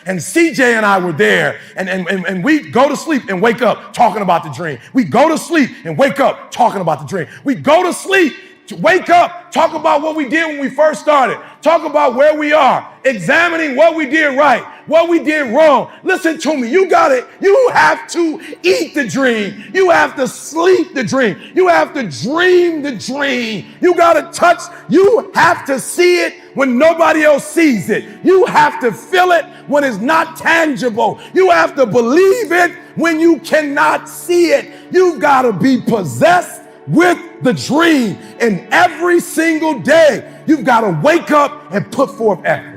And CJ and I were there, and we go to sleep and wake up talking about the dream. We go to sleep and wake up talking about the dream. We go to sleep, wake up, talk about what we did when we first started, talk about where we are, examining what we did right, what we did wrong. Listen to me, you have to eat the dream. You have to sleep the dream. You have to dream the dream. You have to see it when nobody else sees it. You have to feel it when it's not tangible. You have to believe it when you cannot see it. You've got to be possessed with the dream. And every single day, you've got to wake up and put forth effort.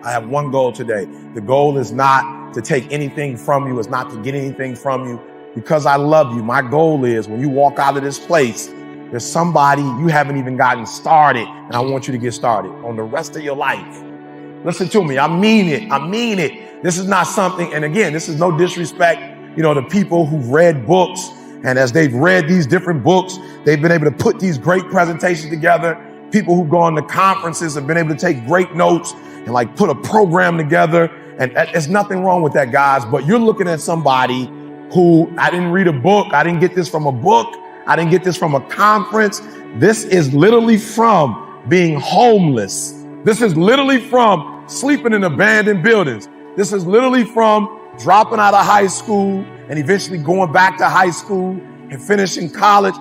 I have one goal today. The goal is not to take anything from you. It's not to get anything from you. Because I love you, my goal is when you walk out of this place, there's somebody you haven't even gotten started, and I want you to get started on the rest of your life. Listen to me. I mean it. I mean it. This is not something, and again, this is no disrespect, to people who've read books, and as they've read these different books, they've been able to put these great presentations together. People who've gone to conferences have been able to take great notes and put a program together. And there's nothing wrong with that, guys. But you're looking at somebody who, I didn't read a book. I didn't get this from a book. I didn't get this from a conference. This is literally from being homeless. This is literally from sleeping in abandoned buildings. This is literally from dropping out of high school and eventually going back to high school and finishing college.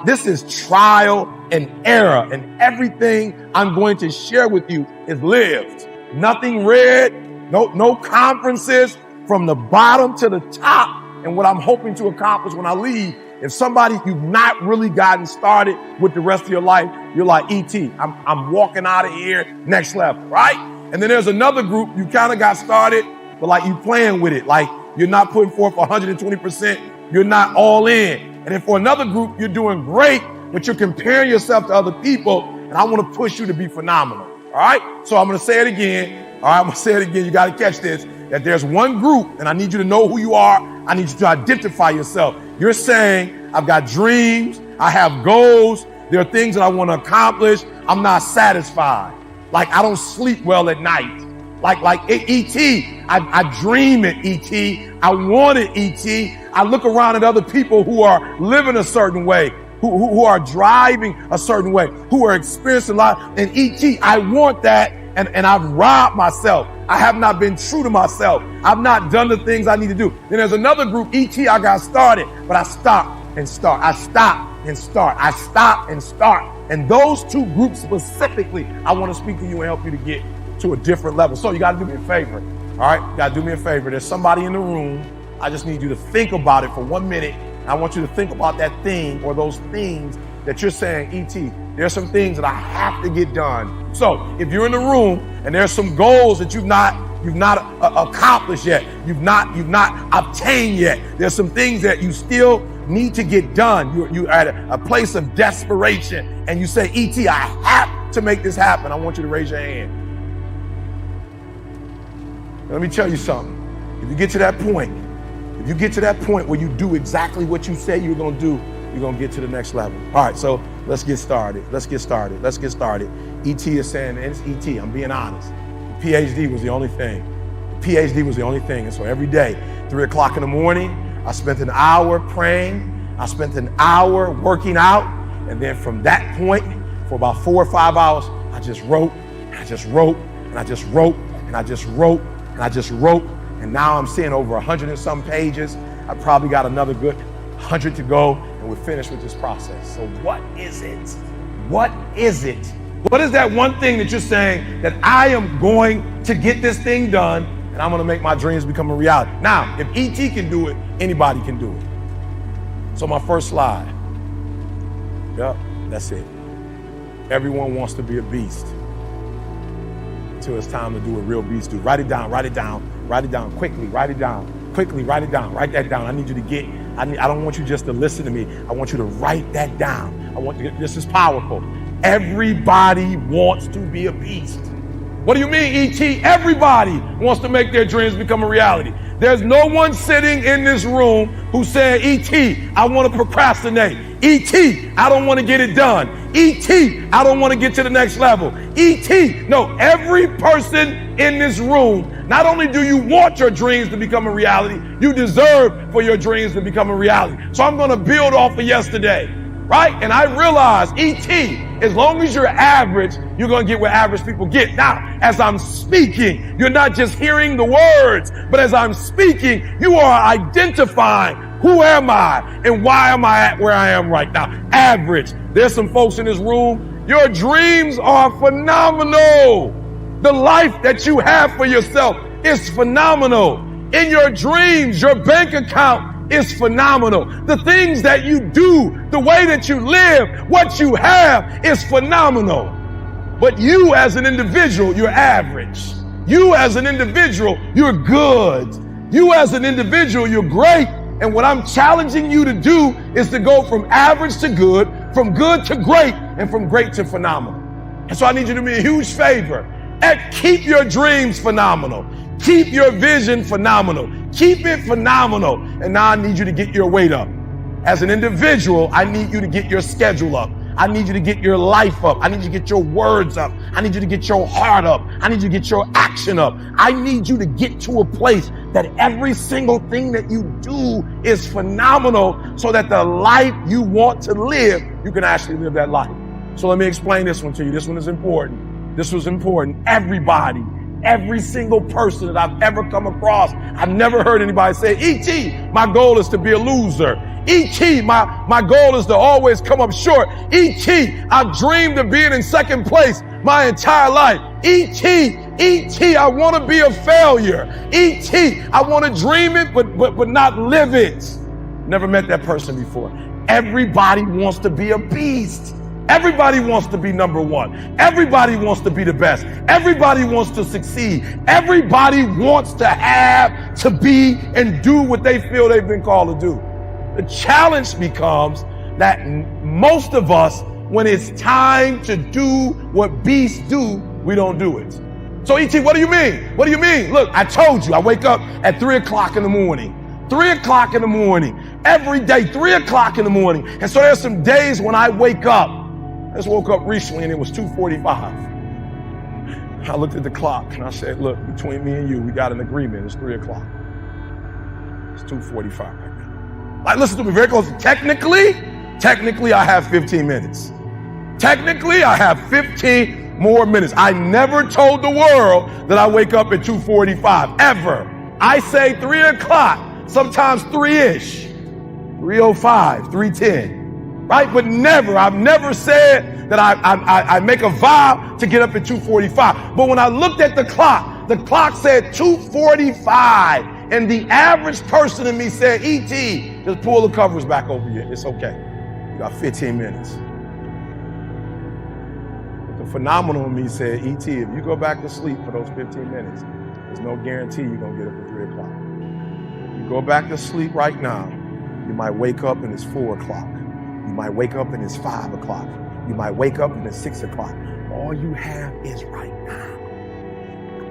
This is trial and error, and everything I'm going to share with you is lived. Nothing read, no conferences, from the bottom to the top. And what I'm hoping to accomplish when I leave, if you've not really gotten started with the rest of your life, you're like, E.T., I'm walking out of here, next level, right? And then there's another group, you kind of got started, but you playing with it. You're not putting forth 120%. You're not all in. And then for another group, you're doing great, but you're comparing yourself to other people. And I want to push you to be phenomenal. All right. So I'm going to say it again. All right. I'm going to say it again. You got to catch this, that there's one group, and I need you to know who you are. I need you to identify yourself. You're saying, I've got dreams. I have goals. There are things that I want to accomplish. I'm not satisfied. I don't sleep well at night. E.T., I dream it, E.T. I want it, E.T. I look around at other people who are living a certain way, who are driving a certain way, who are experiencing life. And E.T., I want that, and I've robbed myself. I have not been true to myself. I've not done the things I need to do. Then there's another group, E.T., I got started, but I stop and start. I stop and start. I stop and start. And those two groups specifically, I want to speak to you and help you to get to a different level. So you got to do me a favor. All right. You got to do me a favor. There's somebody in the room. I just need you to think about it for 1 minute. I want you to think about that thing or those things that you're saying, E.T., there's some things that I have to get done. So if you're in the room and there's some goals that you've not accomplished yet, you've not obtained yet, there's some things that you still need to get done. You're at a place of desperation and you say, E.T., I have to make this happen. I want you to raise your hand. Let me tell you something. If you get to that point where you do exactly what you say you're going to do, you're going to get to the next level. All right, so let's get started. E.T. is saying, and it's E.T., I'm being honest. The PhD was the only thing. And so every day, 3 o'clock in the morning, I spent an hour praying. I spent an hour working out. And then from that point, for about 4 or 5 hours, I just wrote, and I just wrote, and I just wrote, and I just wrote, and I just wrote. And now I'm seeing over 100 and some pages. I probably got another good 100 to go, and we're finished with this process. So what is it? What is it? What is that one thing that you're saying that I am going to get this thing done and I'm going to make my dreams become a reality? Now, if E.T. can do it, anybody can do it. So my first slide. Yep, that's it. Everyone wants to be a beast until it's time to do what real beasts do. Write it down quickly, write it down, write that down. I need you to get, I don't want you just to listen to me. I want you to write that down. This is powerful. Everybody wants to be a beast. What do you mean, E.T.? Everybody wants to make their dreams become a reality. There's no one sitting in this room who said, E.T., I want to procrastinate. E.T., I don't want to get it done. E.T., I don't want to get to the next level. E.T., no, every person in this room, not only do you want your dreams to become a reality, you deserve for your dreams to become a reality. So I'm going to build off of yesterday, right? And I realize, E.T., as long as you're average, you're going to get where average people get. Now, as I'm speaking, you're not just hearing the words, but as I'm speaking, you are identifying who am I and why am I at where I am right now. Average. There's some folks in this room, your dreams are phenomenal. The life that you have for yourself is phenomenal. In your dreams, your bank account is phenomenal. The things that you do, the way that you live, what you have is phenomenal. But you as an individual, you're average. You as an individual, you're good. You as an individual, you're great. And what I'm challenging you to do is to go from average to good, from good to great, and from great to phenomenal. And so I need you to do me a huge favor and keep your dreams phenomenal. Keep your vision phenomenal. Keep it phenomenal. And now I need you to get your weight up. As an individual, I need you to get your schedule up. I need you to get your life up. I need you to get your words up. I need you to get your heart up. I need you to get your action up. I need you to get to a place that every single thing that you do is phenomenal so that the life you want to live, you can actually live that life. So let me explain this one to you. This one is important. This was important. Everybody, every single person that I've ever come across, I've never heard anybody say, E.T., my goal is to be a loser. E.T., my goal is to always come up short. E.T., I've dreamed of being in second place my entire life. E.T., I want to be a failure. E.T., I want to dream it, but not live it. Never met that person before. Everybody wants to be a beast. Everybody wants to be number one. Everybody wants to be the best. Everybody wants to succeed. Everybody wants to have, to be, and do what they feel they've been called to do. The challenge becomes that most of us, when it's time to do what beasts do, we don't do it. So E.T., what do you mean? What do you mean? Look, I told you, I wake up at 3 o'clock in the morning. 3 o'clock in the morning. Every day, 3 o'clock in the morning. And so there's some days when I wake up. I just woke up recently and it was 2:45. I looked at the clock and I said, look, between me and you, we got an agreement. It's 3 o'clock. It's 2:45 right now. Like, listen to me very closely. Technically, I have 15 minutes. Technically, I have 15 more minutes. I never told the world that I wake up at 2:45, ever. I say 3 o'clock, sometimes 3-ish, 3:05, 3:10. Right? But never, I've never said that I make a vow to get up at 2:45. But when I looked at the clock said 2:45. And the average person in me said, E.T., just pull the covers back over you. It's okay. You got 15 minutes. But the phenomenal in me said, E.T., if you go back to sleep for those 15 minutes, there's no guarantee you're going to get up at 3 o'clock. If you go back to sleep right now, you might wake up and it's 4 o'clock. You might wake up and it's 5 o'clock. You might wake up and it's 6 o'clock. All you have is right now.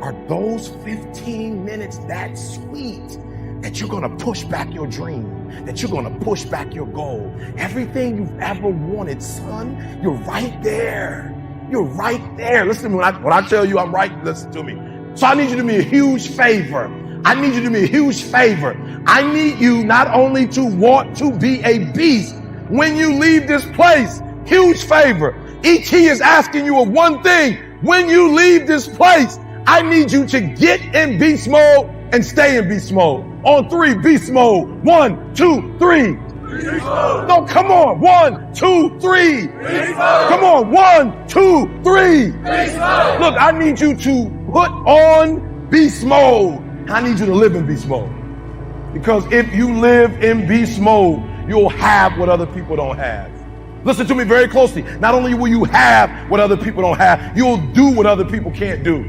Are those 15 minutes that sweet that you're going to push back your dream, that you're going to push back your goal? Everything you've ever wanted, son, you're right there. You're right there. Listen to me. When I tell you I'm right, listen to me. So I need you to do me a huge favor. I need you to do me a huge favor. I need you not only to want to be a beast when you leave this place. Huge favor. E.T. is asking you of one thing. When you leave this place, I need you to get in beast mode and stay in beast mode. On 3, beast mode. 1, 2, 3. Beast mode. No, come on. 1, 2, 3. Beast mode. Come on. 1, 2, 3. Beast mode. Look, I need you to put on beast mode. I need you to live in beast mode. Because if you live in beast mode, you'll have what other people don't have. Listen to me very closely. Not only will you have what other people don't have, you'll do what other people can't do.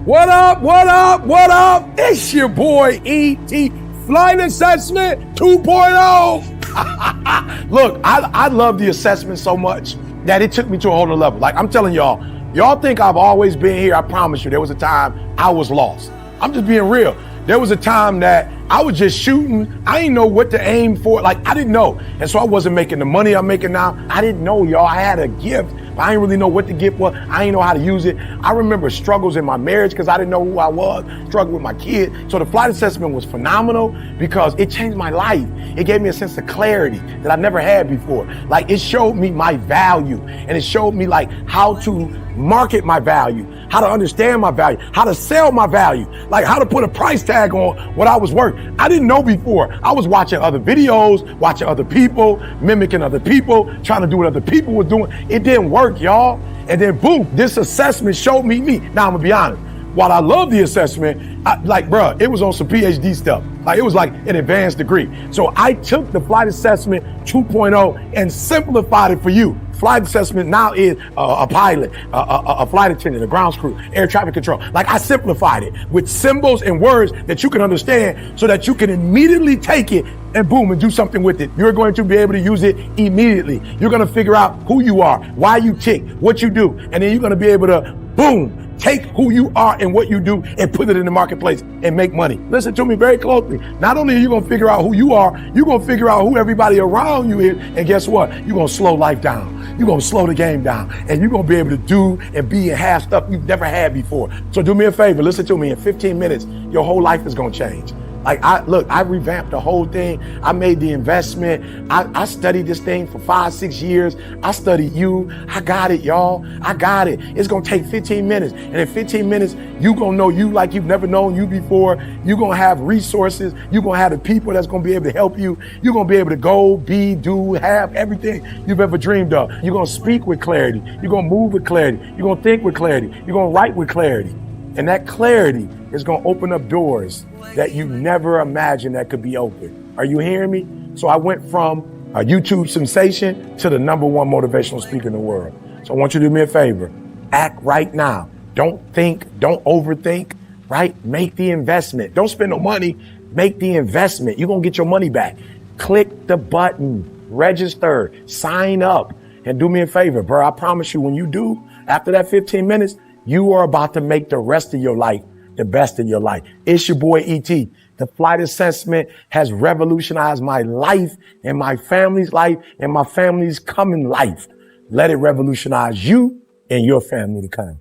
What up, what up, what up? It's your boy E.T. Flight Assessment 2.0. Look, I love the assessment so much that it took me to a whole other level. Like I'm telling y'all, Y'all think I've always been here. I promise you, there was a time I was lost. I'm just being real. There was a time that I was just shooting. I didn't know what to aim for. Like, I didn't know. And so I wasn't making the money I'm making now. I didn't know, y'all. I had a gift, but I didn't really know what the gift was. I didn't know how to use it. I remember struggles in my marriage because I didn't know who I was, struggled with my kid. So the flight assessment was phenomenal because it changed my life. It gave me a sense of clarity that I never had before. Like, it showed me my value, and it showed me like how to market my value, how to understand my value, how to sell my value, like how to put a price tag on what I was worth. I didn't know before. I was watching other videos, watching other people, mimicking other people, trying to do what other people were doing. It didn't work, y'all. And then boom, this assessment showed me me. Now I'm gonna be honest. While I love the assessment, it was on some PhD stuff. Like, it was like an advanced degree. So I took the flight assessment 2.0 and simplified it for you. Flight assessment now is a pilot, a flight attendant, a ground crew, air traffic control. Like, I simplified it with symbols and words that you can understand so that you can immediately take it and boom, and do something with it. You're going to be able to use it immediately. You're going to figure out who you are, why you tick, what you do, and then you're going to be able to boom, take who you are and what you do and put it in the marketplace and make money. Listen to me very closely. Not only are you going to figure out who you are, you're going to figure out who everybody around you is. And guess what? You're going to slow life down. You're going to slow the game down. And you're going to be able to do and be and have stuff you've never had before. So do me a favor. Listen to me. In 15 minutes, your whole life is going to change. Like, I revamped the whole thing. I made the investment. I studied this thing for 5-6 years. I studied you. I got it, y'all. I got it. It's going to take 15 minutes. And in 15 minutes, you're going to know you like you've never known you before. You're going to have resources. You're going to have the people that's going to be able to help you. You're going to be able to go, be, do, have everything you've ever dreamed of. You're going to speak with clarity. You're going to move with clarity. You're going to think with clarity. You're going to write with clarity. And that clarity is going to open up doors that you never imagined that could be open. Are you hearing me? So I went from a YouTube sensation to the #1 motivational speaker in the world. So I want you to do me a favor. Act right now. Don't think, don't overthink, right? Make the investment. Don't spend no money. Make the investment. You're going to get your money back. Click the button, register, sign up, and do me a favor, bro. I promise you, when you do, after that 15 minutes, you are about to make the rest of your life the best in your life. It's your boy E.T. The flight assessment has revolutionized my life and my family's life and my family's coming life. Let it revolutionize you and your family to come.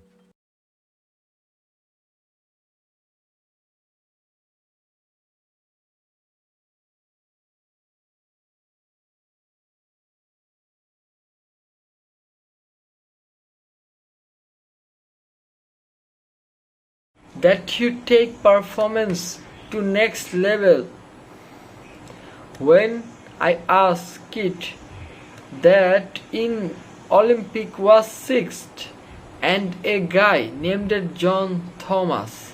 That you take performance to next level. When I asked it that in Olympic was sixth and a guy named John Thomas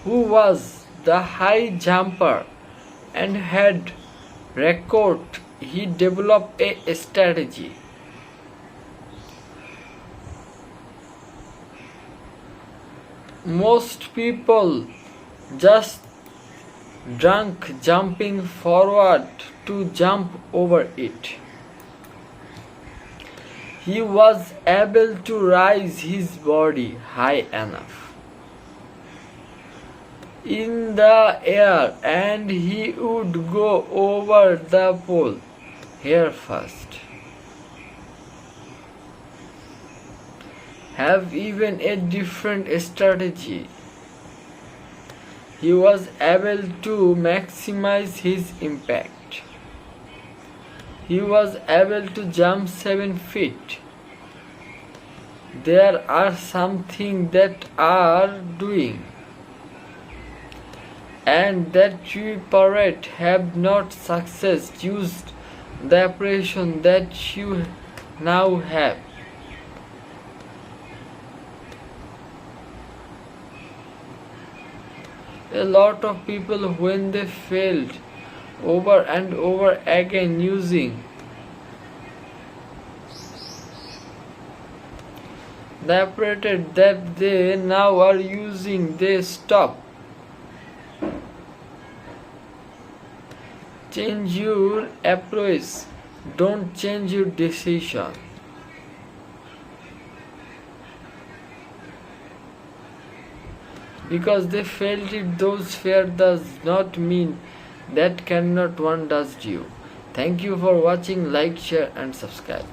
who was the high jumper and had record, he developed a strategy. Most people just drunk jumping forward to jump over it. He was able to raise his body high enough in the air and he would go over the pole here first. Have even a different strategy. He was able to maximize his impact. He was able to jump 7 feet. There are some things that are doing and that you parrot have not success used the operation that you now have. A lot of people, when they failed over and over again using the apparatus that they now are using, they stop Change your approach. Don't change your decision. Because they felt it, those fear does not mean that cannot one does you. Thank you for watching. Like, share and subscribe.